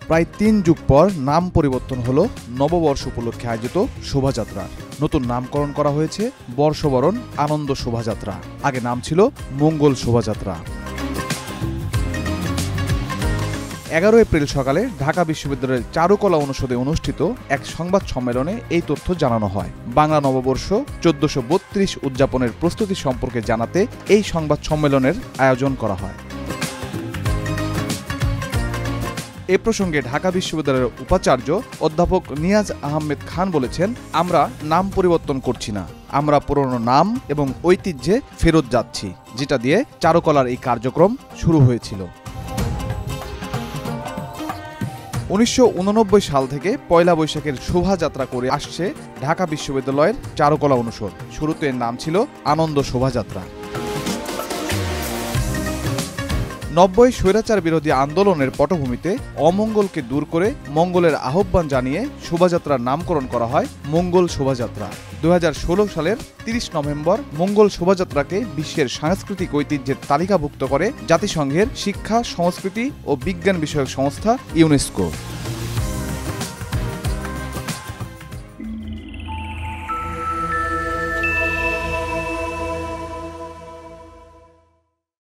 প্রায় ৩ যুগ পর নাম পরিবর্তন হলো নববর্ষ উপলক্ষে আয়োজিত শোভাযাত্রা। নতুন নামকরণ করা হয়েছে বর্ষবরণ আনন্দ শোভাযাত্রা। আগে নাম ছিল মঙ্গল শোভাযাত্রা। 11 এপ্রিল সকালে ঢাকা বিশ্ববিদ্যালয়ের চারুকলা অনুষদে অনুষ্ঠিত এক সংবাদ সম্মেলনে এই তথ্য জানানো হয়। বাংলা নববর্ষ 1432 উদযাপনের প্রস্তুতি সম্পর্কে জানাতে এই সংবাদ সম্মেলনের আয়োজন করা হয়। এ প্রসঙ্গে ঢাকা বিশ্ববিদ্যালয়ের উপাচার্য অধ্যাপক নিয়াজ আহমেদ খান বলেছেন, আমরা নাম পরিবর্তন করছি না, আমরা পুরনো নাম এবং ঐতিহ্যে ফেরত যাচ্ছি, যেটা দিয়ে চারুকলার এই কার্যক্রম শুরু হয়েছিল। 1989 সাল থেকে পয়লা বৈশাখের শোভাযাত্রা করে আসছে ঢাকা বিশ্ববিদ্যালয়ের চারুকলা অনুষদ। শুরুতে এর নাম ছিল আনন্দ শোভাযাত্রা। 90 স্বৈরাচার বিরোধী আন্দোলনের পটভূমিতে অমঙ্গলকে দূর করে মঙ্গলের আহ্বান জানিয়ে শোভাযাত্রার নামকরণ করা হয় মঙ্গল শোভাযাত্রা। 2016 সালের 30 নভেম্বর মঙ্গল শোভাযাত্রাকে বিশ্বের সাংস্কৃতিক ঐতিহ্যের তালিকাভুক্ত করে জাতিসংঘের শিক্ষা, সংস্কৃতি ও বিজ্ঞান বিষয়ক সংস্থা ইউনেস্কো।